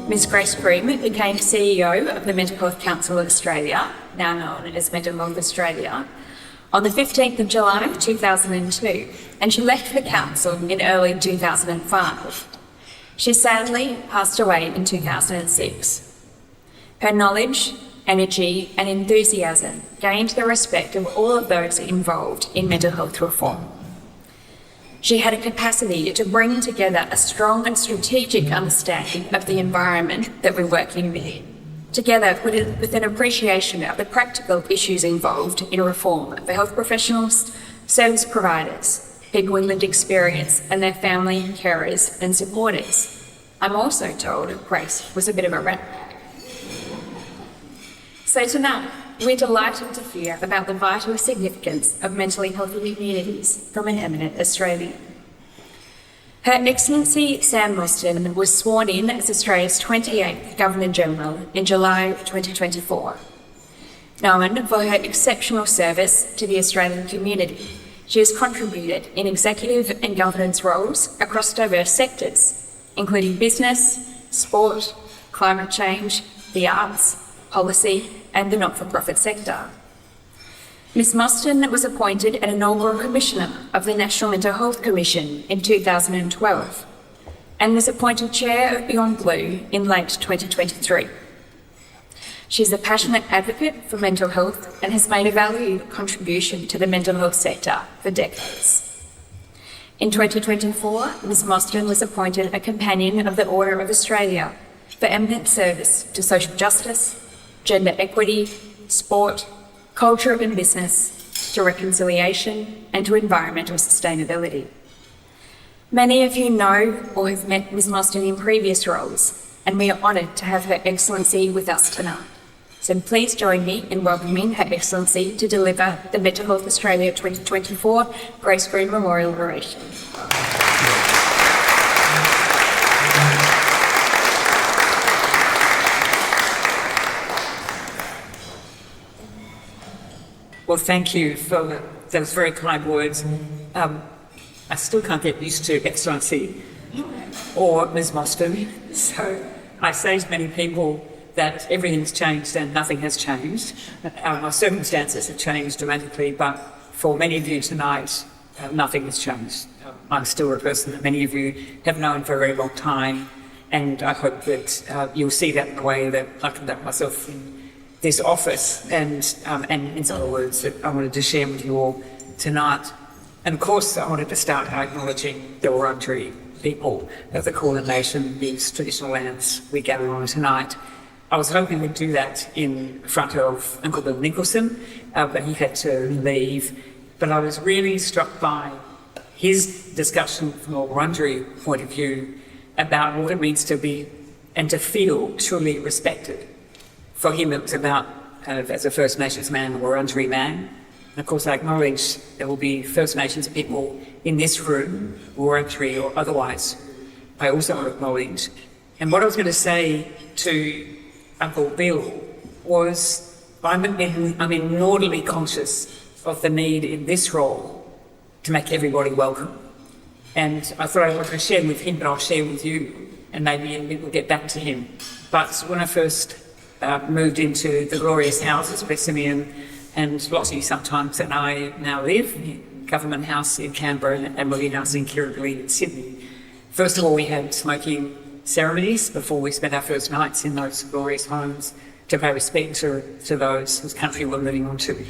Ms Grace Groom became CEO of the Mental Health Council of Australia, now known as Mental Health Australia, on the 15th of July 2002, and she left the council in early 2005. She sadly passed away in 2006. Her knowledge, energy and enthusiasm gained the respect of all of those involved in mental health reform. She had a capacity to bring together a strong and strategic understanding of the environment that we're working in, together with an appreciation of the practical issues involved in reform for health professionals, service providers, people with lived experience and their family, carers and supporters. I'm also told Grace was a bit of a rat. So tonight, we're delighted to hear about the vital significance of mentally healthy communities from an eminent Australian. Her Excellency Sam Mostyn was sworn in as Australia's 28th Governor-General in July 2024. Known for her exceptional service to the Australian community, she has contributed in executive and governance roles across diverse sectors, including business, sport, climate change, the arts, policy and the not-for-profit sector. Ms Mostyn was appointed an inaugural Commissioner of the National Mental Health Commission in 2012 and was appointed Chair of Beyond Blue in late 2023. She is a passionate advocate for mental health and has made a valued contribution to the mental health sector for decades. In 2024, Ms Mostyn was appointed a Companion of the Order of Australia for eminent service to social justice, gender equity, sport, culture and business, to reconciliation and to environmental sustainability. Many of you know or have met Ms Mostyn in previous roles, and we are honoured to have Her Excellency with us tonight. So please join me in welcoming Her Excellency to deliver the Mental Health Australia 2024 Grace Groom Memorial Oration. Well, thank you for those very kind words. I still can't get used to Excellency or Ms Mostyn. So I say to many people that everything's changed and nothing has changed. Our circumstances have changed dramatically, but for many of you tonight, nothing has changed. I'm still a person that many of you have known for a very long time, and I hope that you'll see that in the way that I conduct myself in this office and in some of the words that I wanted to share with you all tonight. And of course, I wanted to start by acknowledging the Wurundjeri people of the Kulin Nation, these traditional lands we gather on tonight. I was hoping we'd do that in front of Uncle Bill Nicholson, but he had to leave. But I was really struck by his discussion from a Wurundjeri point of view about what it means to be and to feel truly respected. For him, it was about, as a First Nations man, a Wurundjeri man. And of course, I acknowledge there will be First Nations people in this room, Wurundjeri or otherwise. I also acknowledge. And what I was going to say to Uncle Bill was, I'm inordinately conscious of the need in this role to make everybody welcome. And I thought I wasn't going to share with him, but I'll share with you, and maybe we'll get back to him. But when I first moved into the glorious houses where Simeon and Lottie sometimes and I now live, Government House in Canberra and Admiralty House in Kirribilli in Sydney. First of all, we had smoking ceremonies before we spent our first nights in those glorious homes to pay respect to those whose country we're moving on to.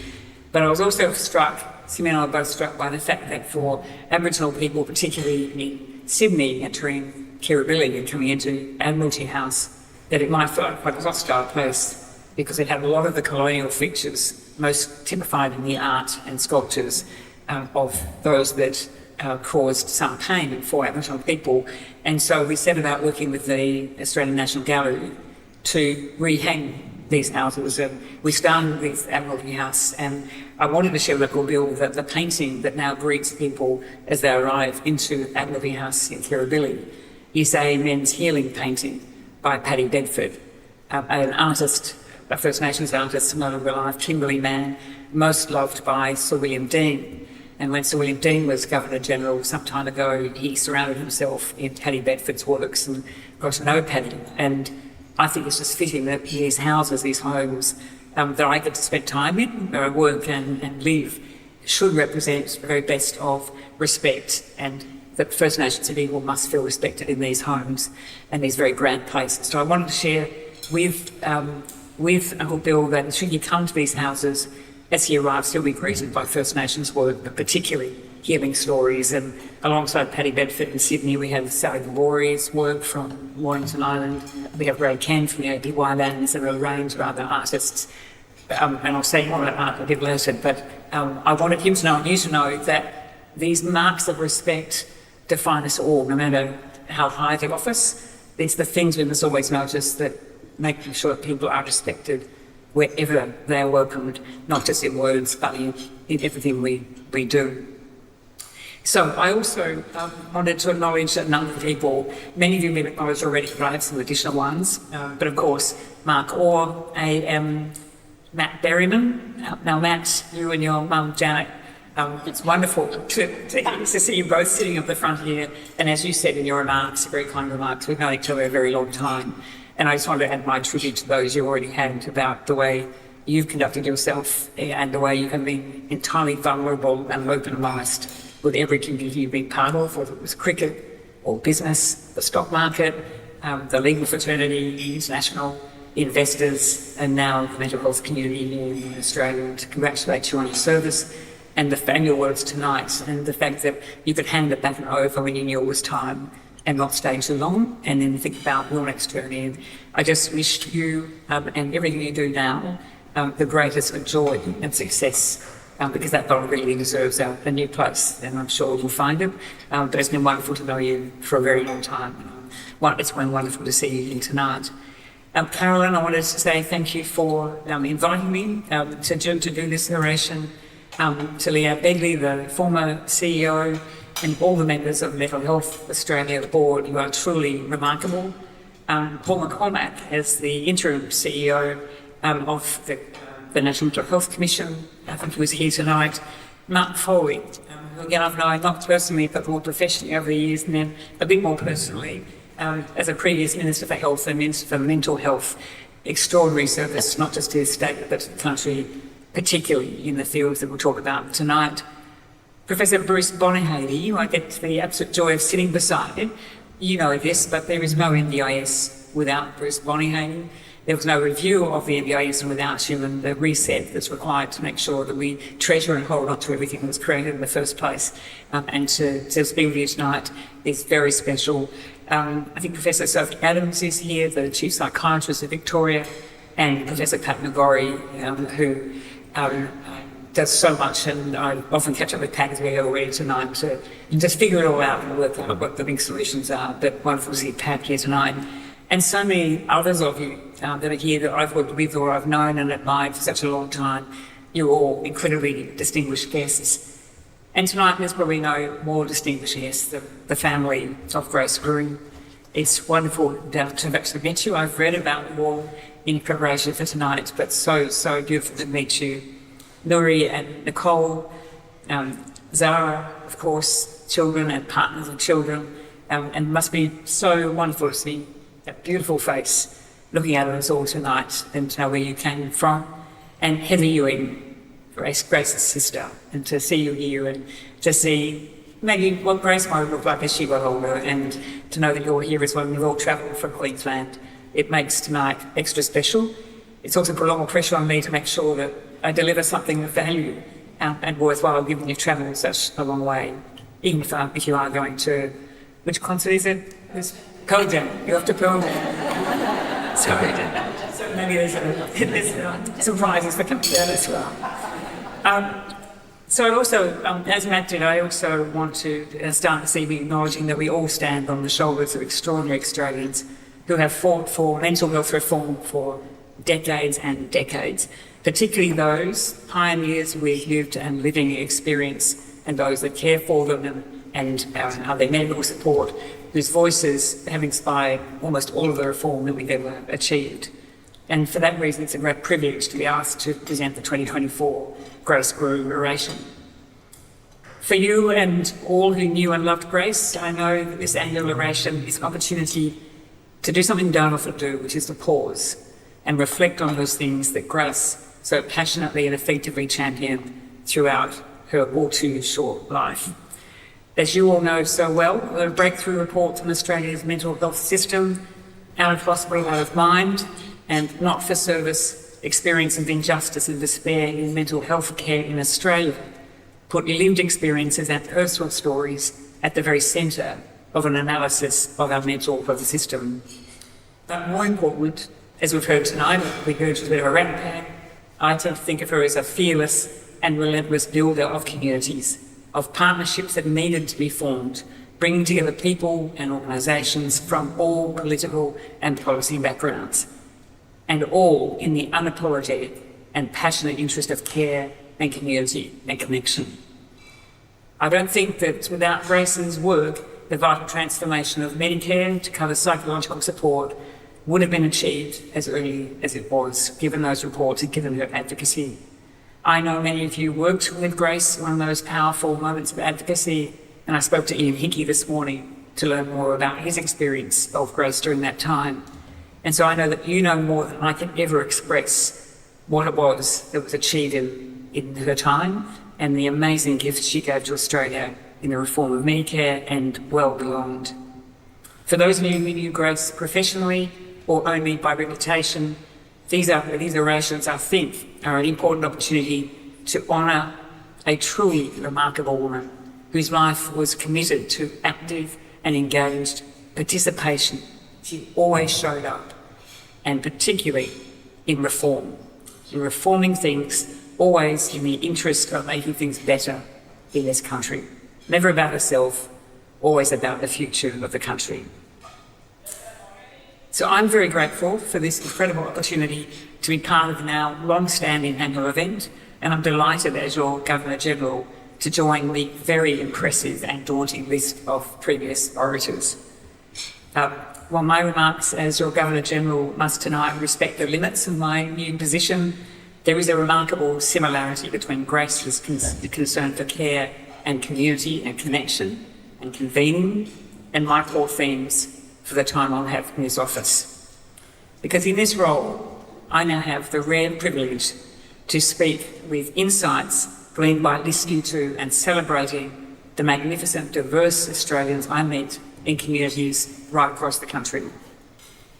But I was also struck, Simeon and I were both struck by the fact that for Aboriginal people, particularly in Sydney, entering Kirribilli and coming into Admiralty House, that it might feel like quite a hostile place because it had a lot of the colonial features most typified in the art and sculptures of those that caused some pain for Aboriginal people. And so we set about working with the Australian National Gallery to rehang these houses. And we started with Admiralty House, and I wanted to share with Uncle Bill that the painting that now greets people as they arrive into Admiralty House in Kirribilli is a men's healing painting by Paddy Bedford, an artist, a First Nations artist, known in real life, Kimberley man, most loved by Sir William Dean. And when Sir William Dean was Governor-General some time ago, he surrounded himself in Paddy Bedford's works and got to know Paddy. And I think it's just fitting that these houses, these homes that I get to spend time in, where I work and live, should represent the very best of respect, and that First Nations people must feel respected in these homes and these very grand places. So I wanted to share with Uncle Bill that should you come to these houses, as he arrives, he'll be greeted by First Nations work, but particularly healing stories. And alongside Paddy Bedford in Sydney, we have Sally Laurie's work from Mornington Island. We have Ray Ken from the APY Lands and a range of other artists. And I'll say more about art a bit later, but I wanted him to know and you to know that these marks of respect define us all, no matter how high the office. It's the things we must always notice that making sure that people are respected wherever they are welcomed, not just in words, but in everything we do. So I also wanted to acknowledge a number of people. Many of you may have acknowledged already, but I have some additional ones. But of course, Mark Orr, Matt Berryman. Now, Matt, you and your mum, Janet, it's wonderful to see you both sitting up the front here. And as you said in your remarks, very kind remarks, we've known each other a very long time. And I just wanted to add my tribute to those you already had about the way you've conducted yourself and the way you have been entirely vulnerable and open and honest with every community you've been part of, whether it was cricket or business, the stock market, the legal fraternity, international investors, and now the mental health community here in Australia. And to congratulate you on your service and the family words tonight, and the fact that you could hand it back and over when you knew it was time and not stay too long, and then think about your next journey. And I just wish you and everything you do now the greatest of joy and success, because that dog really deserves a new place, and I'm sure you'll find it. But it's been wonderful to know you for a very long time. It's been wonderful to see you here tonight. Carolyn, I wanted to say thank you for inviting me to do this oration. To Leah Begley, the former CEO, and all the members of Mental Health Australia board, you are truly remarkable. Paul McCormack, as the interim CEO of the National Mental Health Commission, I think he was here tonight. Mark Foley, who again I've known not personally but more professionally over the years, and then a bit more personally as a previous Minister for Health and Minister for Mental Health. Extraordinary service, not just to his state but to the country, particularly in the fields that we'll talk about tonight. Professor Bruce Bonyhady, who I get the absolute joy of sitting beside. You know this, but there is no NDIS without Bruce Bonyhady. There was no review of the NDIS without you, and the reset that's required to make sure that we treasure and hold on to everything that was created in the first place. And to speak with you tonight is very special. I think Professor Sophie Adams is here, the Chief Psychiatrist of Victoria, and Professor Pat McGorry, who does so much, and I often catch up with Pat as we go away tonight to just figure it all out and work out what the big solutions are. But wonderful to see Pat here tonight. And so many others of you that are here that I've worked with or I've known and admired for such a long time. You're all incredibly distinguished guests. And tonight there's probably no more distinguished guests, the family of Grace Groom. It's wonderful to have actually met you. I've read about you all in preparation for tonight, but so beautiful to meet you. Nuri and Nicole, Zara, of course, children and partners of children, and it must be so wonderful to see that beautiful face looking at us all tonight and to know where you came from. And Heather Ewing, Grace's sister, and to see you here and to see maybe what Grace might look like as she got older, and to know that you're here as well. We've all travelled from Queensland. It makes tonight extra special. It's also put a lot more pressure on me to make sure that I deliver something of value and worthwhile, given you've travelled such a long way, even if you are going to, which concert is it? Pearl Jam. You have to Pearl Jam. Sorry. So maybe there's surprises that come down as well. So also, as Matt did, I also want to start this evening acknowledging that we all stand on the shoulders of extraordinary Australians who have fought for mental health reform for decades and decades, particularly those pioneers with lived and living experience and those that care for them and are their medical support, whose voices have inspired almost all of the reform that we've ever achieved. And for that reason, it's a great privilege to be asked to present the 2024 Grace Groom Oration. For you and all who knew and loved Grace, I know that this annual oration is an opportunity to do something don't often do, which is to pause and reflect on those things that Grace so passionately and effectively championed throughout her all too short life. As you all know so well, the breakthrough report from Australia's mental health system, out of hospital, out of mind, and not for service experience of injustice and despair in mental health care in Australia put lived experiences and personal stories at the very centre of an analysis of our mental health system. But more important, as we've heard tonight, we heard a bit of a rat I tend to think of her as a fearless and relentless builder of communities, of partnerships that needed to be formed, bringing together people and organisations from all political and policy backgrounds, and all in the unapologetic and passionate interest of care and community and connection. I don't think that without Grace's work, the vital transformation of Medicare to cover psychological support would have been achieved as early as it was, given those reports and given her advocacy. I know many of you worked with Grace on those powerful moments of advocacy, and I spoke to Ian Hickey this morning to learn more about his experience of Grace during that time. And so I know that you know more than I can ever express what it was that was achieved in her time and the amazing gifts she gave to Australia in the reform of Medicare and well beyond. For those of you who knew Grace professionally or only by reputation, these orations, I think, are an important opportunity to honour a truly remarkable woman whose life was committed to active and engaged participation. She always showed up, and particularly in reforming things, always in the interest of making things better in this country. Never about herself, always about the future of the country. So I'm very grateful for this incredible opportunity to be part of the now long-standing annual event, and I'm delighted as your Governor-General to join the very impressive and daunting list of previous orators. While my remarks as your Governor-General must tonight respect the limits of my new position, there is a remarkable similarity between Grace's concern for care and community and connection and convening and my core themes for the time I'll have in this office. Because in this role, I now have the rare privilege to speak with insights gleaned by listening to and celebrating the magnificent, diverse Australians I meet in communities right across the country.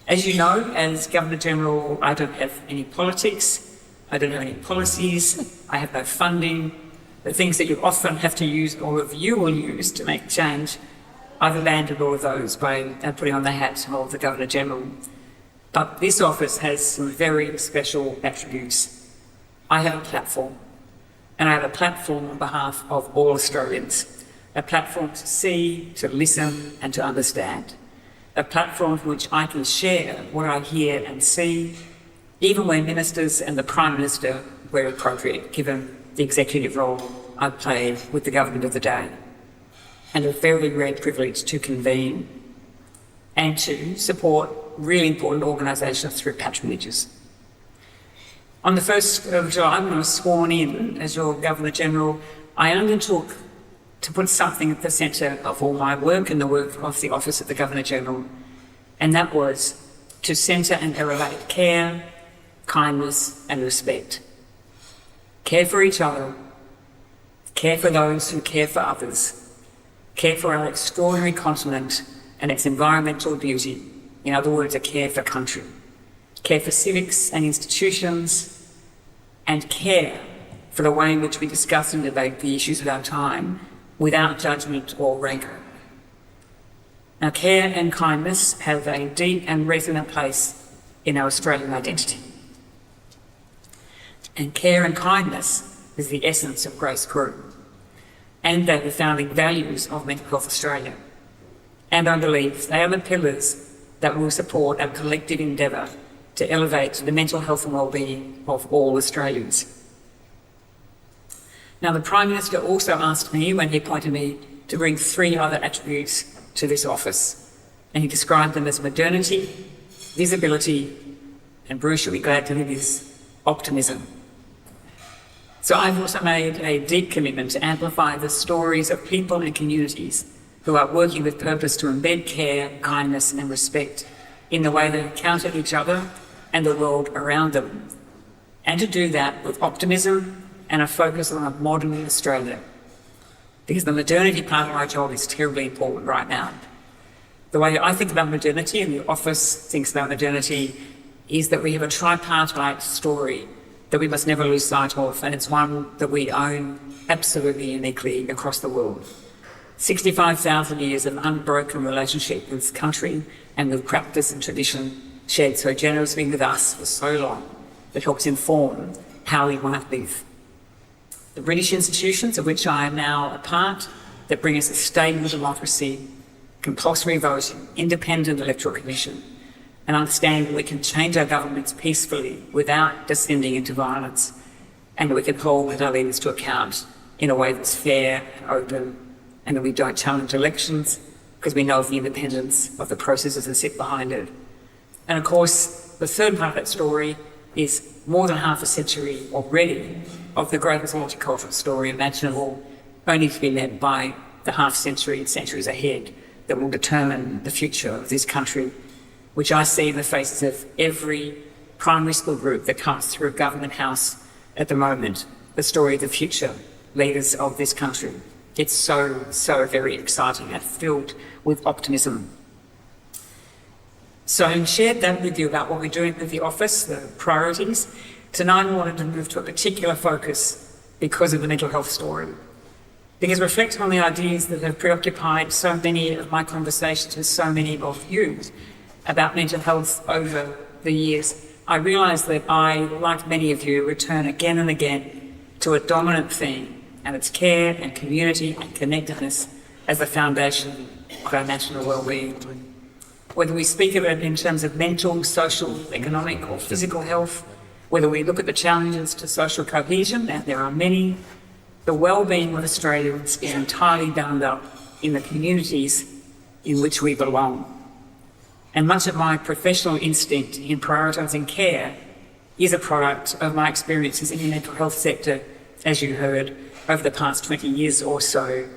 As you know, as Governor-General, I don't have any politics, I don't have any policies, I have no funding. The things that you often have to use, all of you will use to make change, I've abandoned all of those by putting on the hat of the Governor-General. But this office has some very special attributes. I have a platform, and I have a platform on behalf of all Australians. A platform to see, to listen, and to understand. A platform from which I can share what I hear and see, even when ministers and the Prime Minister were appropriate, given the executive role I play with the government of the day. And a very rare privilege to convene and to support really important organisations through patronages. On the 1st of July, when I was sworn in as your Governor-General, I undertook to put something at the centre of all my work and the work of the Office of the Governor-General, and that was to centre and elevate care, kindness and respect. Care for each other, care for those who care for others, care for our extraordinary continent and its environmental beauty, in other words, a care for country, care for civics and institutions, and care for the way in which we discuss and debate the issues of our time without judgment or rancour. Now, care and kindness have a deep and resonant place in our Australian identity. And care and kindness is the essence of Grace Groom, and they're the founding values of Mental Health Australia. And I believe they are the pillars that will support our collective endeavour to elevate the mental health and wellbeing of all Australians. Now, the Prime Minister also asked me, when he appointed me, to bring 3 other attributes to this office, and he described them as modernity, visibility, and Bruce, you'll be glad to hear this, optimism. So I've also made a deep commitment to amplify the stories of people and communities who are working with purpose to embed care, kindness and respect in the way they encounter each other and the world around them, and to do that with optimism and a focus on a modern Australia. Because the modernity part of my job is terribly important right now. The way I think about modernity and the office thinks about modernity is that we have a tripartite story that we must never lose sight of, and it's one that we own absolutely uniquely across the world. 65,000 years of unbroken relationship with this country and with practice and tradition shared so generously with us for so long that helps inform how we might live. The British institutions, of which I am now a part, that bring us a stable democracy, compulsory voting, independent electoral commission, and understanding that we can change our governments peacefully without descending into violence, and that we can hold our leaders to account in a way that's fair and open, and that we don't challenge elections because we know of the independence of the processes that sit behind it. And of course, the third part of that story is more than half a century already of the greatest multicultural story imaginable, only to be led by the half century and centuries ahead that will determine the future of this country, which I see in the faces of every primary school group that comes through Government House at the moment, the story of the future leaders of this country. It's so very exciting and filled with optimism. So I shared that with you about what we're doing with the office, the priorities. Tonight I wanted to move to a particular focus because of the mental health story. Because reflecting on the ideas that have preoccupied so many of my conversations with so many of you about mental health over the years, I realised that I, like many of you, return again and again to a dominant theme, and it's care and community and connectedness as the foundation of our national well-being. Whether we speak of it in terms of mental, social, economic or physical health, whether we look at the challenges to social cohesion, and there are many, the well-being of Australians is entirely bound up in the communities in which we belong. And much of my professional instinct in prioritising care is a product of my experiences in the mental health sector, as you heard, over the past 20 years or so,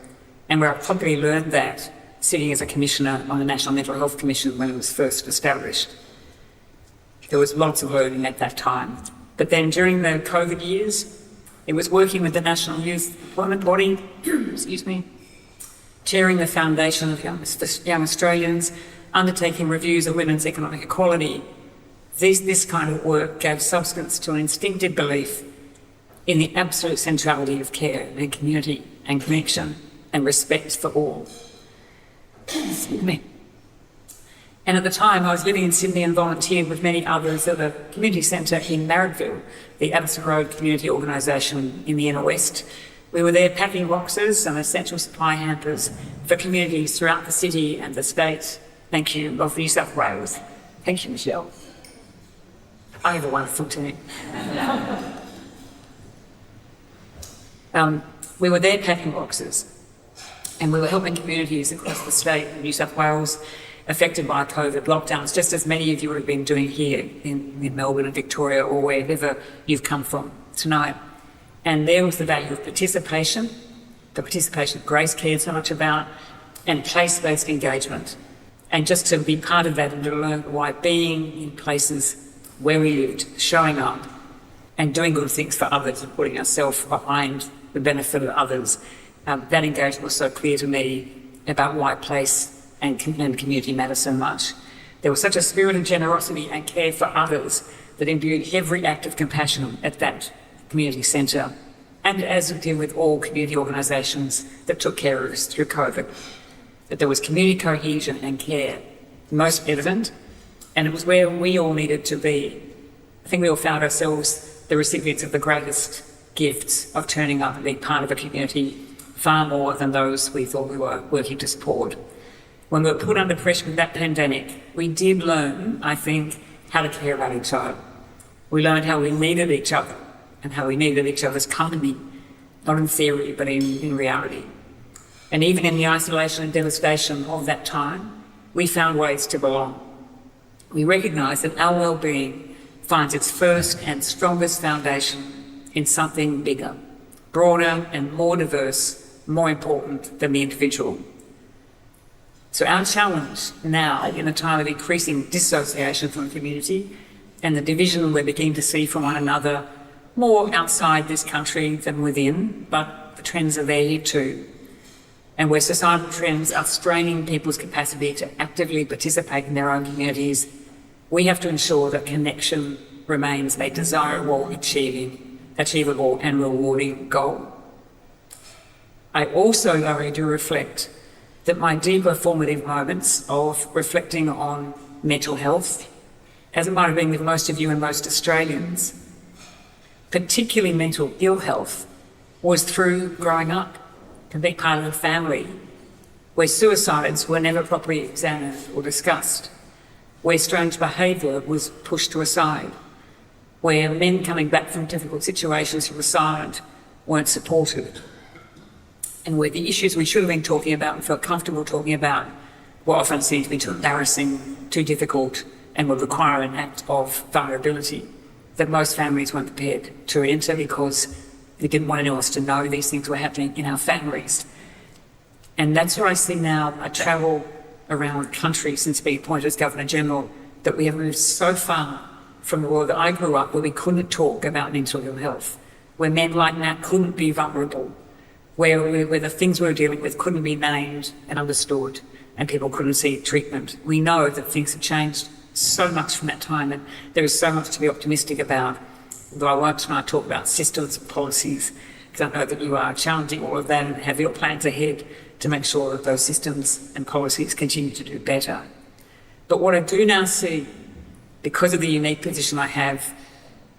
and where I probably learned that sitting as a commissioner on the National Mental Health Commission when it was first established. There was lots of learning at that time. But then during the COVID years, it was working with the National Youth Employment Body, chairing the Foundation of Young Australians, undertaking reviews of women's economic equality. This kind of work gave substance to an instinctive belief in the absolute centrality of care and community and connection and respect for all. Excuse me. And at the time, I was living in Sydney and volunteered with many others at a community centre in Marrickville, the Addison Road Community Organisation in the inner west. We were there packing boxes and essential supply hampers for communities throughout the city and the state. Thank you, of New South Wales. Thank you, Michelle. I have a wonderful team. We were there packing boxes, and we were helping communities across the state of New South Wales affected by COVID lockdowns, just as many of you would have been doing here in Melbourne and Victoria or wherever you've come from tonight. And there was the value of participation, the participation Grace cared so much about, and place-based engagement. And just to be part of that and to learn why being in places where we lived, showing up and doing good things for others and putting ourselves behind the benefit of others, that engagement was so clear to me about why place and community matter so much. There was such a spirit of generosity and care for others that imbued every act of compassion at that community centre, and as it did with all community organisations that took care of us through COVID. That there was community cohesion and care, most evident, and it was where we all needed to be. I think we all found ourselves the recipients of the greatest gifts of turning up and being part of a community, far more than those we thought we were working to support. When we were put under pressure with that pandemic, we did learn, I think, how to care about each other. We learned how we needed each other and how we needed each other's company, not in theory, but in reality. And even in the isolation and devastation of that time, we found ways to belong. We recognised that our well-being finds its first and strongest foundation in something bigger, broader and more diverse, more important than the individual. So our challenge now, in a time of increasing dissociation from the community and the division we're beginning to see from one another, more outside this country than within, but the trends are there too. And where societal trends are straining people's capacity to actively participate in their own communities, we have to ensure that connection remains a desirable, achievable and rewarding goal. I also, though, do reflect that my deeper formative moments of reflecting on mental health, as it might have been with most of you and most Australians, particularly mental ill health, was through growing up to be part of a family where suicides were never properly examined or discussed, where strange behaviour was pushed to a side, where men coming back from difficult situations from suicide weren't supported, and where the issues we should have been talking about and felt comfortable talking about were often seen to be too embarrassing, too difficult, and would require an act of vulnerability that most families weren't prepared to enter because they didn't want anyone else to know these things were happening in our families. And that's where I see now, I travel around the country since being appointed as Governor-General, that we have moved so far from the world that I grew up where we couldn't talk about mental ill health, where men like that couldn't be vulnerable, where the things we were dealing with couldn't be named and understood and people couldn't seek treatment. We know that things have changed so much from that time, and there is so much to be optimistic about. Although I won't tonight talk about systems and policies, because I know that you are challenging all of that and have your plans ahead to make sure that those systems and policies continue to do better. But what I do now see, because of the unique position I have,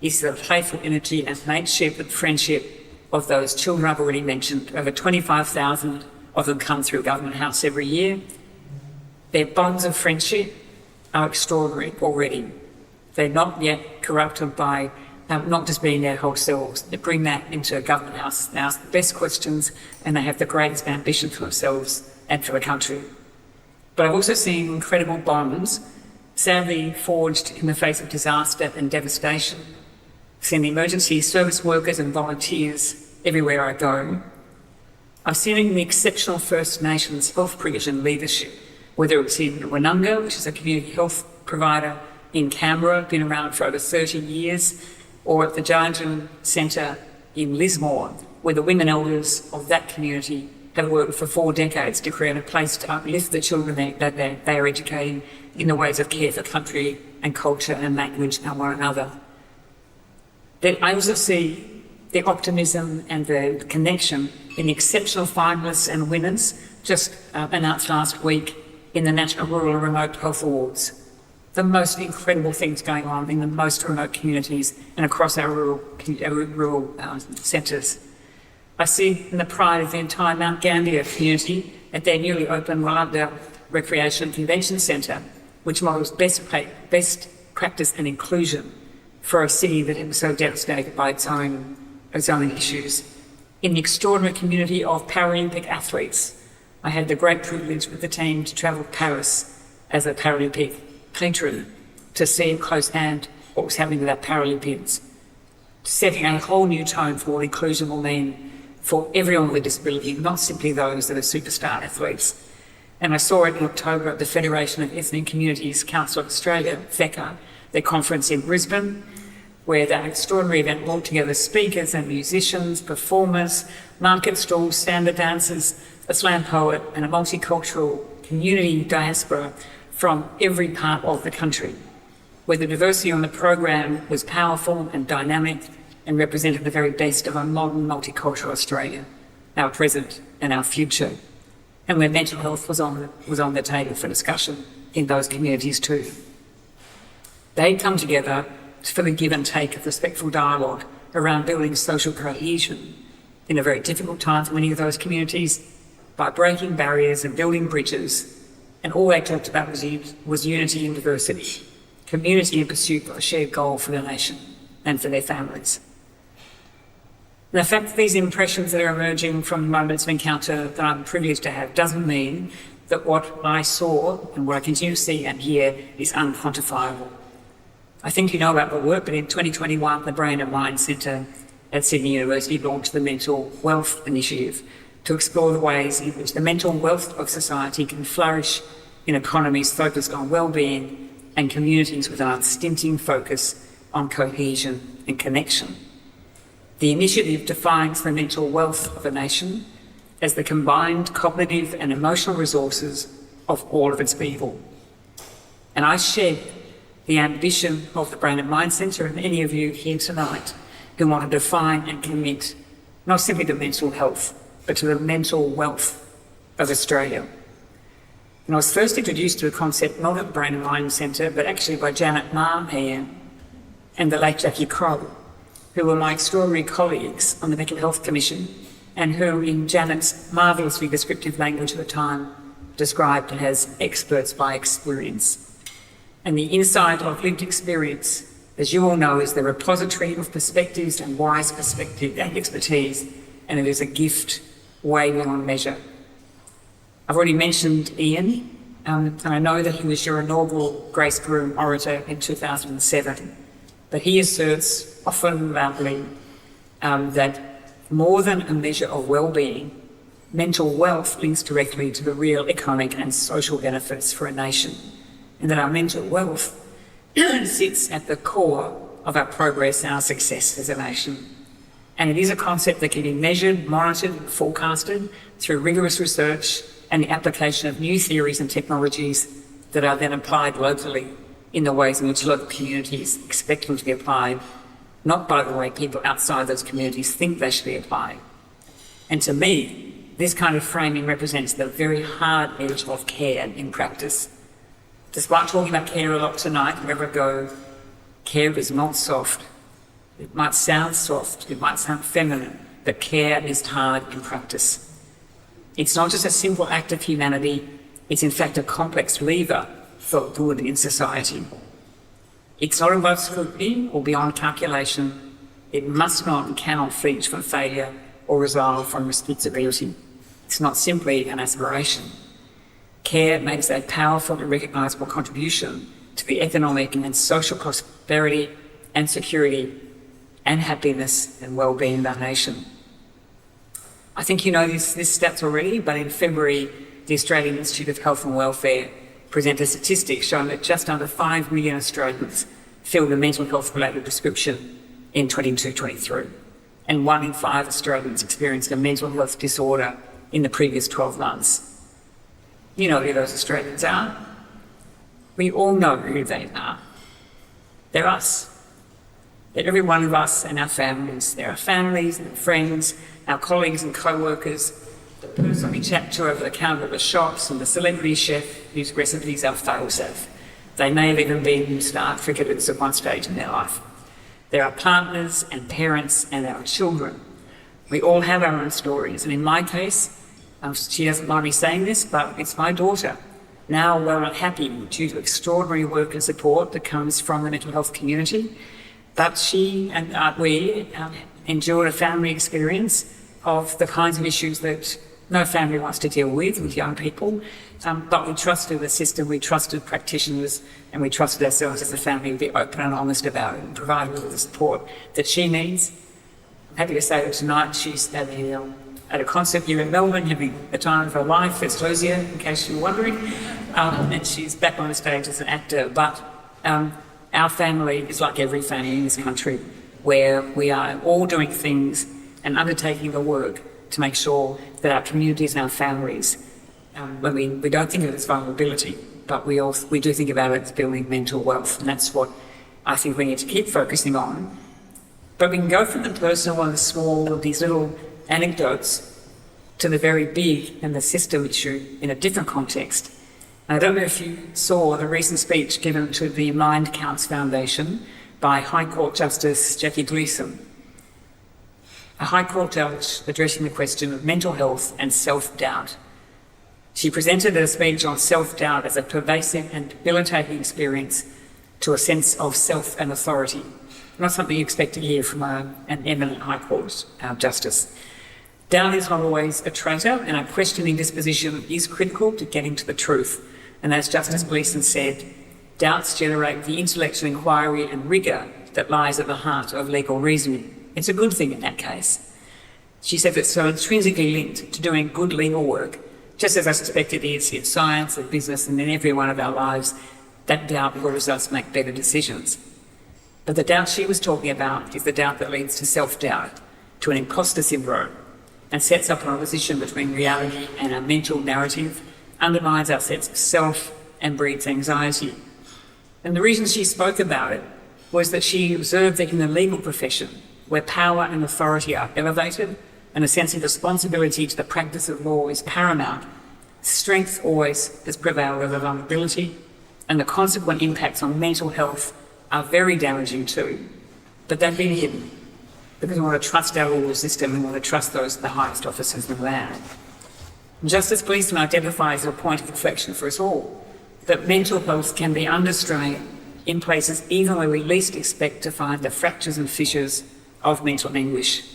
is the playful energy and mateship and friendship of those children I've already mentioned. Over 25,000 of them come through Government House every year. Their bonds of friendship are extraordinary already. They're not yet corrupted by not just being their whole selves. They bring that into Government House and ask the best questions, and they have the greatest ambition for themselves and for the country. But I've also seen incredible bonds, sadly forged in the face of disaster and devastation. I've seen the emergency service workers and volunteers everywhere I go. I've seen it in the exceptional First Nations health provision leadership, whether it's in Woononga, which is a community health provider in Canberra, been around for over 30 years, or at the Jarjan Centre in Lismore, where the women elders of that community have worked for 4 decades to create a place to uplift the children that they are educating in the ways of care for country and culture and language and one another. I also see the optimism and the connection in the exceptional finalists and winners just announced last week in the National Rural and Remote Health Awards. The most incredible things going on in the most remote communities and across our rural centres. I see in the pride of the entire Mount Gambier community at their newly opened Willunda Recreation and Convention Centre, which models best practice and inclusion for a city that was so devastated by its own issues. In the extraordinary community of Paralympic athletes, I had the great privilege with the team to travel to Paris as a Paralympic patron to see at close hand what was happening with our Paralympians, setting a whole new tone for what inclusion will mean for everyone with a disability, not simply those that are superstar athletes. And I saw it in October at the Federation of Ethnic Communities Council of Australia, FECA, their conference in Brisbane, where that extraordinary event brought together speakers and musicians, performers, market stalls, standard dancers, a slam poet and a multicultural community diaspora from every part of the country, where the diversity on the program was powerful and dynamic and represented the very best of a modern multicultural Australia, our present and our future, and where mental health was on the table for discussion in those communities too. They come together for the give and take of respectful dialogue around building social cohesion in a very difficult time for many of those communities by breaking barriers and building bridges. And all they talked about was unity and diversity, community in pursuit of a shared goal for the nation and for their families. And the fact that these impressions that are emerging from moments of encounter that I'm privileged to have doesn't mean that what I saw and what I continue to see and hear is unquantifiable. I think you know about the work, but in 2021, the Brain and Mind Centre at Sydney University launched the Mental Wealth Initiative, to explore the ways in which the mental wealth of society can flourish in economies focused on well-being and communities with an unstinting focus on cohesion and connection. The initiative defines the mental wealth of a nation as the combined cognitive and emotional resources of all of its people. And I share the ambition of the Brain and Mind Centre and any of you here tonight who want to define and commit not simply to mental health, but to the mental wealth of Australia. And I was first introduced to the concept not at the Brain and Mind Centre, but actually by Janet Marr here and the late Jackie Crow, who were my extraordinary colleagues on the Mental Health Commission and who, in Janet's marvellously descriptive language at the time, described as experts by experience. And the insight of lived experience, as you all know, is the repository of perspectives and wise perspective and expertise, and it is a gift way beyond measure. I've already mentioned Ian, and I know that he was your inaugural Grace Groom orator in 2007, but he asserts often loudly that more than a measure of well-being, mental wealth links directly to the real economic and social benefits for a nation, and that our mental wealth sits at the core of our progress and our success as a nation. And it is a concept that can be measured, monitored, and forecasted through rigorous research and the application of new theories and technologies that are then applied locally in the ways in which local communities expect them to be applied, not by the way people outside those communities think they should be applied. And to me, this kind of framing represents the very hard edge of care in practice. Despite talking about care a lot tonight, wherever I go, care is not soft. It might sound soft, it might sound feminine, but care is hard in practice. It's not just a simple act of humanity, it's in fact a complex lever for good in society. It's not above scrutiny or beyond calculation. It must not and cannot feature from failure or resolve from responsibility. It's not simply an aspiration. Care makes a powerful and recognisable contribution to the economic and social prosperity and security and happiness and well-being of our nation. I think you know these stats already, but in February, the Australian Institute of Health and Welfare presented statistics showing that just under 5 million Australians filled a mental health-related prescription in 22-23, and 1 in 5 Australians experienced a mental health disorder in the previous 12 months. You know who those Australians are. We all know who they are. They're us. They're every one of us and our families. They're our families and friends, our colleagues and co-workers, the person we chat to over the counter at the shops, and the celebrity chef whose recipes our fails have. They may have even been star cricketers at one stage in their life. They're our partners and parents and our children. We all have our own stories, and in my case, she doesn't mind me saying this, but it's my daughter, now well and happy due to extraordinary work and support that comes from the mental health community. But she and we endured a family experience of the kinds of issues that no family wants to deal with young people. But we trusted the system, we trusted practitioners, and we trusted ourselves as a family to be open and honest about it and provide her with the support that she needs. I'm happy to say that tonight she's at a concert here in Melbourne, having the time of her life as Hosier, in case you're wondering, and she's back on the stage as an actor. But our family is like every family in this country, where we are all doing things and undertaking the work to make sure that our communities and our families, when we don't think of it as vulnerability, but we do think about it as building mental wealth, and that's what I think we need to keep focusing on. But we can go from the personal and the small, these little anecdotes, to the very big and the system issue in a different context. And I don't know if you saw the recent speech given to the Mind Counts Foundation by High Court Justice Jackie Gleeson, a High Court judge addressing the question of mental health and self-doubt. She presented a speech on self-doubt as a pervasive and debilitating experience to a sense of self and authority, not something you expect to hear from an eminent High Court justice. Doubt is not always a traitor, and a questioning disposition is critical to getting to the truth. And as Justice Gleeson said, doubts generate the intellectual inquiry and rigour that lies at the heart of legal reasoning. It's a good thing in that case. She said it's so intrinsically linked to doing good legal work, just as I suspect it is in science and business and in every one of our lives. That doubt will result us make better decisions. But the doubt she was talking about is the doubt that leads to self-doubt, to an imposter syndrome, and sets up an opposition between reality and our mental narrative, undermines our sense of self and breeds anxiety. And the reason she spoke about it was that she observed that in the legal profession, where power and authority are elevated and a sense of responsibility to the practice of law is paramount, strength always has prevailed over vulnerability, and the consequent impacts on mental health are very damaging too. But they've been hidden because we want to trust our legal system and we want to trust those the highest officers in the land. Justice Policeman identifies a point of reflection for us all, that mental health can be under strain in places even where we least expect to find the fractures and fissures of mental anguish.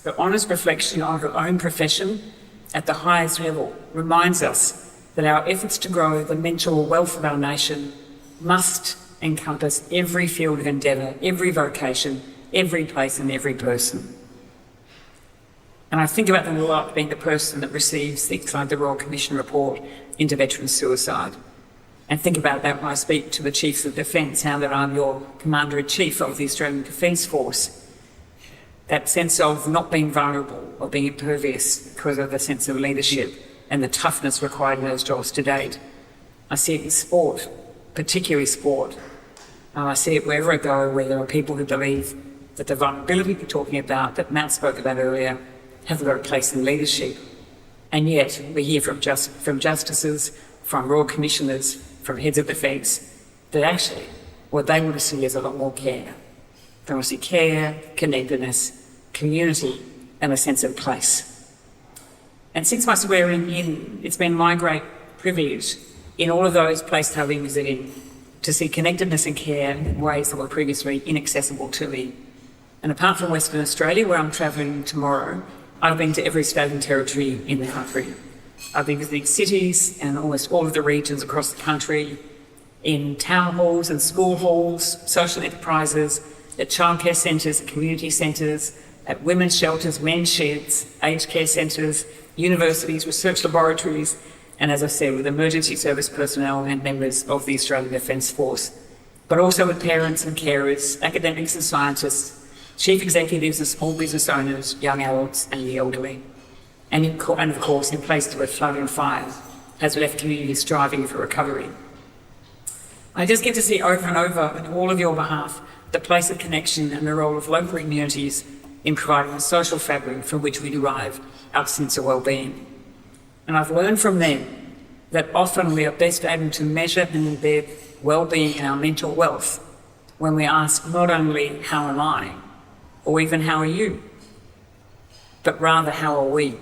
The honest reflection of our own profession at the highest level reminds us that our efforts to grow the mental wealth of our nation must encompass every field of endeavour, every vocation, every place and every person. And I think about them a lot, being the person that receives things like the Royal Commission report into veteran suicide. And think about that when I speak to the Chiefs of Defence, now that I'm your Commander-in-Chief of the Australian Defence Force. That sense of not being vulnerable or being impervious because of the sense of leadership and the toughness required in those jobs to date. I see it in sport, particularly sport. I see it wherever I go, where there are people who believe that the vulnerability we're talking about, that Matt spoke about earlier, have got a place in leadership. And yet we hear from justices, from royal commissioners, from heads of defence, that actually what they want to see is a lot more care. They want to see care, connectedness, community, and a sense of place. And since my swearing in, it's been my great privilege in all of those places I've been visiting to see connectedness and care in ways that were previously inaccessible to me. And apart from Western Australia, where I'm travelling tomorrow, I've been to every state and territory in the country. I've been visiting cities and almost all of the regions across the country, in town halls and school halls, social enterprises, at childcare centres, community centres, at women's shelters, men's sheds, aged care centres, universities, research laboratories, and as I said, with emergency service personnel and members of the Australian Defence Force, but also with parents and carers, academics and scientists, chief executives and small business owners, young adults and the elderly. And of course, in places where flood and fire has left communities striving for recovery. I just get to see over and over, on all of your behalf, the place of connection and the role of local communities in providing a social fabric from which we derive our sense of well-being. And I've learned from them that often we are best able to measure and embed well-being in our mental wealth when we ask not only how am I, or even how are you, but rather how are we?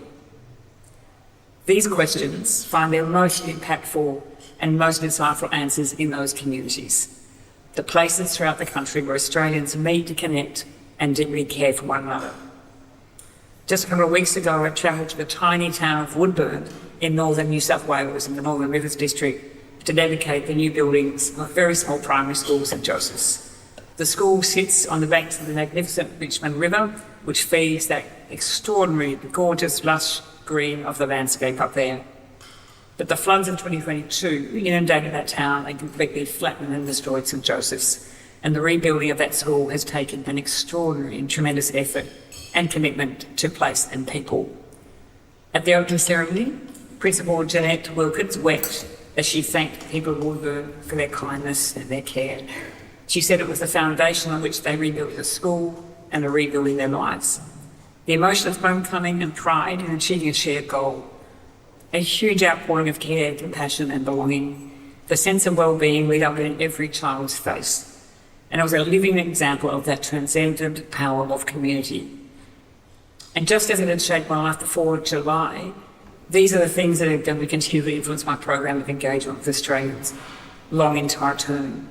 These questions find their most impactful and most insightful answers in those communities, the places throughout the country where Australians meet to connect and deeply care for one another. Just a couple of weeks ago, I travelled to the tiny town of Woodburn in northern New South Wales in the Northern Rivers District to dedicate the new buildings of a very small primary school, St Joseph's. The school sits on the banks of the magnificent Richmond River, which feeds that extraordinary, gorgeous, lush green of the landscape up there. But the floods of 2022 inundated that town and completely flattened and destroyed St Joseph's. And the rebuilding of that school has taken an extraordinary and tremendous effort and commitment to place and people. At the opening ceremony, Principal Jeanette Wilkins wept as she thanked the people of Woodburn for their kindness and their care. She said it was the foundation on which they rebuilt the school and are rebuilding their lives. The emotion of homecoming and pride in achieving a shared goal. A huge outpouring of care, compassion and belonging. The sense of well-being lit up in every child's face. And it was a living example of that transcendent power of community. And just as it had shaped my life before July, these are the things that are going to continue to influence my program of engagement with Australians long into our term.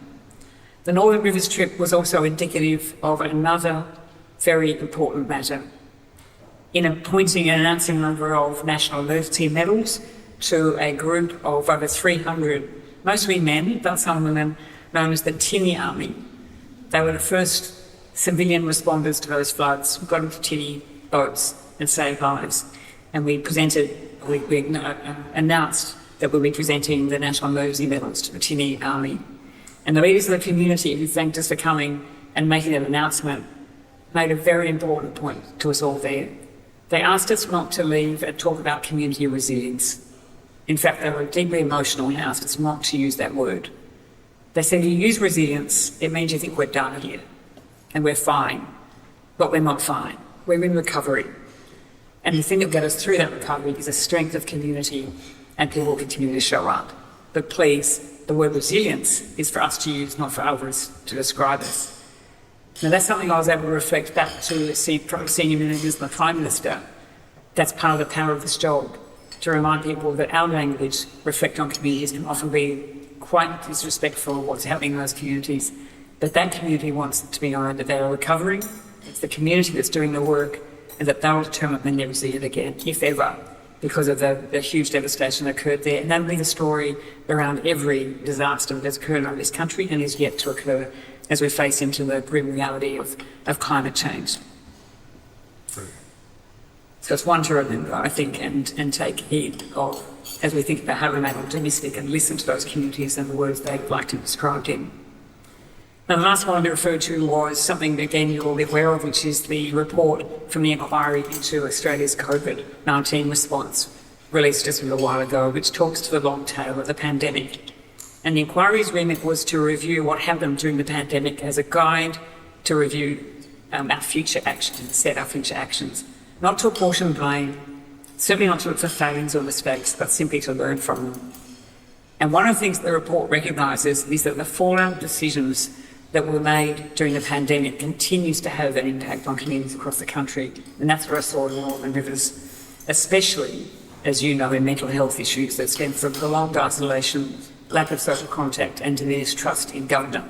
The Northern Rivers trip was also indicative of another very important matter in appointing and announcing a number of national emergency medals to a group of over 300, mostly men, but some women, known as the Tinny Army. They were the first civilian responders to those floods, got into tinny boats and save lives. And we announced that we'll be presenting the National Emergency Medals to the Tinny Army. And the leaders of the community who thanked us for coming and making that announcement made a very important point to us all there. They asked us not to leave and talk about community resilience. In fact, they were deeply emotional and asked us not to use that word. They said, you use resilience, it means you think we're done here and we're fine, but we're not fine. We're in recovery. And the thing that got us through that recovery is the strength of community, and people continue to show up. But please, the word resilience is for us to use, not for others to describe us. Now that's something I was able to reflect back to senior managers and the Prime Minister. That's part of the power of this job, to remind people that our language, reflect on communities, can often be quite disrespectful of what's happening in those communities. But that community wants to be known that they are recovering. It's the community that's doing the work, and that they'll determine when never see it again, if ever, because of the huge devastation that occurred there. And that'll be the story around every disaster that's occurred in this country and is yet to occur as we face into the grim reality of climate change. So it's one to remember, I think, and take heed of as we think about how to remain optimistic and listen to those communities and the words they'd like to describe in. Now, the last one I referred to was something, again, you're all aware of, which is the report from the inquiry into Australia's COVID-19 response, released just a little while ago, which talks to the long tail of the pandemic. And the inquiry's remit was to review what happened during the pandemic as a guide to review our future actions and set our future actions. Not to apportion blame, certainly not to look for failings or mistakes, but simply to learn from them. And one of the things the report recognises is that the fallout decisions that were made during the pandemic continues to have an impact on communities across the country. And that's what I saw in the Northern Rivers, especially, as you know, in mental health issues that stem from prolonged isolation, lack of social contact and diminished trust in government.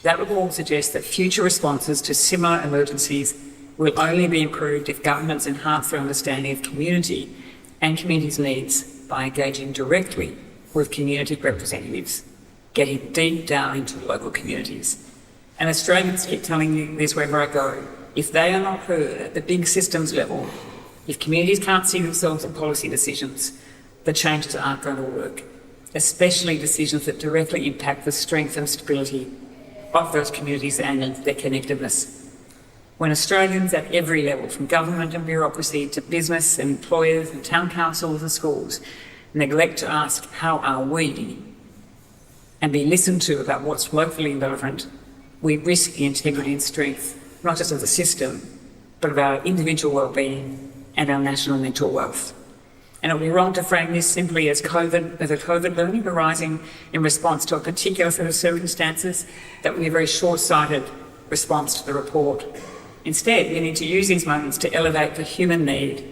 That report suggests that future responses to similar emergencies will only be improved if governments enhance their understanding of community and communities' needs by engaging directly with community representatives, getting deep down into local communities. And Australians keep telling me this wherever I go. If they are not heard at the big systems level, if communities can't see themselves in policy decisions, the changes aren't going to work, especially decisions that directly impact the strength and stability of those communities and their connectedness. When Australians at every level, from government and bureaucracy to business and employers and town councils and schools, neglect to ask how are we and be listened to about what's locally relevant, we risk the integrity and strength, not just of the system, but of our individual well-being and our national mental wealth. And it would be wrong to frame this simply as a COVID learning arising in response to a particular set of circumstances. That would be a very short-sighted response to the report. Instead, we need to use these moments to elevate the human need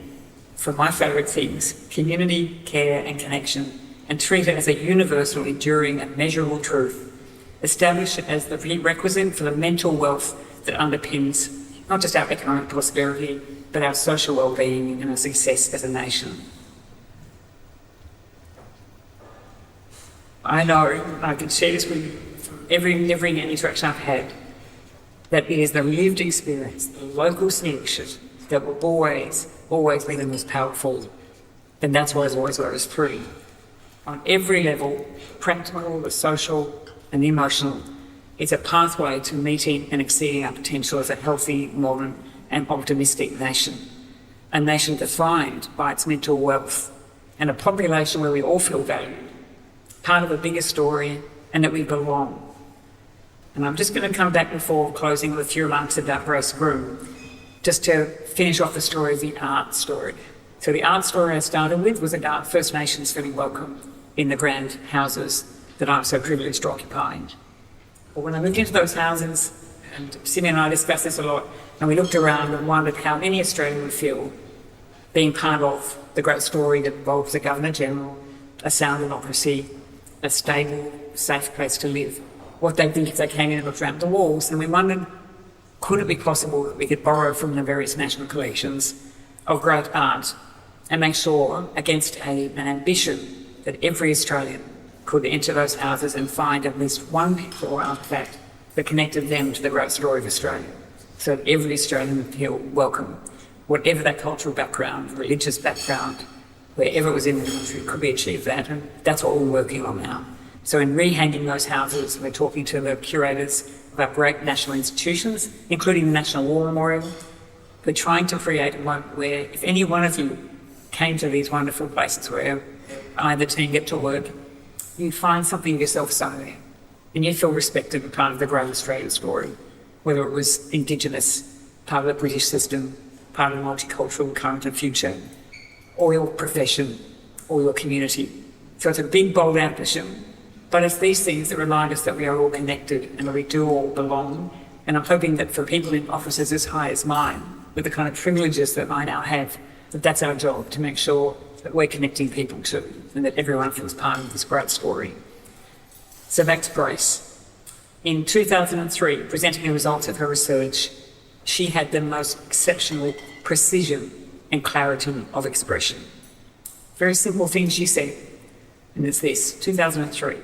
for my favourite things, community, care and connection, and treat it as a universal, enduring and measurable truth. Establish it as the prerequisite for the mental wealth that underpins not just our economic prosperity, but our social well-being and our success as a nation. I know, I can share this with you from every interaction I've had, that it is the lived experience, the local connection that will always be the most powerful. And that's why it's always got us through. On every level, practical, the social and the emotional, it's a pathway to meeting and exceeding our potential as a healthy, modern and optimistic nation. A nation defined by its mental wealth and a population where we all feel valued, part of a bigger story and that we belong. And I'm just going to come back before closing with a few remarks about Groom, just to finish off the story of the art story. So the art story I started with was about First Nations feeling welcome in the grand houses that I'm so privileged to occupy. But when I moved into those houses, and Sydney and I discussed this a lot, and we looked around and wondered how any Australian would feel being part of the great story that involves the Governor-General, a sound democracy, a stable, safe place to live. What they'd think if they came in and looked around the walls, and we wondered, could it be possible that we could borrow from the various national collections of great art and make sure, against an ambition, that every Australian could enter those houses and find at least one picture or artefact that connected them to the great story of Australia, so that every Australian would feel welcome. whatever that cultural background, religious background, wherever it was in the country, could be achieved that. And that's what we're working on now. So in rehanging those houses, we're talking to the curators of our great national institutions, including the National War Memorial. We're trying to create a moment where if any one of you came to these wonderful places where I and the team get to work, you find something of yourself somewhere and you feel respected and part of the great Australian story, whether it was Indigenous, part of the British system, part of the multicultural current and future, or your profession, or your community. So it's a big, bold ambition, but it's these things that remind us that we are all connected and that we do all belong. And I'm hoping that for people in offices as high as mine, with the kind of privileges that I now have, that that's our job, to make sure that we're connecting people too, and that everyone feels part of this great story. So back to Grace. In 2003, presenting the results of her research, she had the most exceptional precision and clarity of expression. Very simple things she said, and it's this, 2003.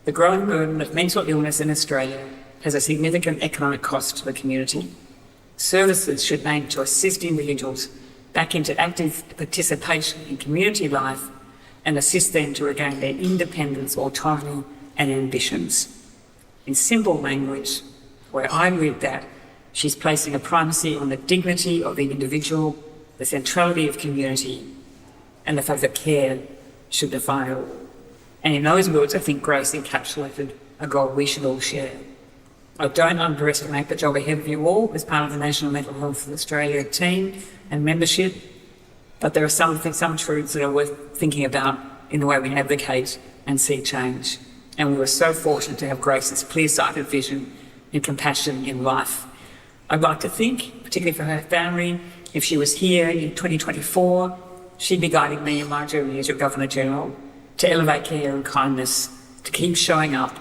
The growing burden of mental illness in Australia has a significant economic cost to the community. Services should aim to assist individuals back into active participation in community life and assist them to regain their independence, autonomy and ambitions. In simple language, where I read that, she's placing a primacy on the dignity of the individual, the centrality of community, and the fact that care should define it all. And in those words, I think Grace encapsulated a goal we should all share. I don't underestimate the job ahead of you all as part of the National Mental Health Australia team and membership, but there are some truths that are worth thinking about in the way we advocate and see change. And we were so fortunate to have Grace's clear-sighted vision and compassion in life. I'd like to think, particularly for her family, if she was here in 2024, she'd be guiding me in my journey as your Governor-General to elevate care and kindness, to keep showing up,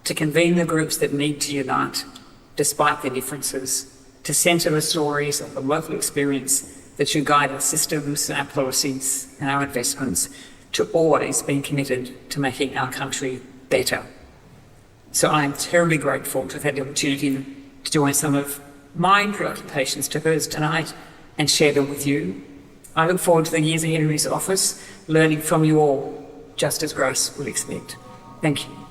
to convene the groups that need to unite, despite their differences, to centre the stories of the local experience that should guide our systems, our policies and our investments, to always being committed to making our country better. So I'm terribly grateful to have had the opportunity to join some of my preoccupations to hers tonight and share them with you. I look forward to the years ahead in this office, learning from you all, just as Grace would expect. Thank you.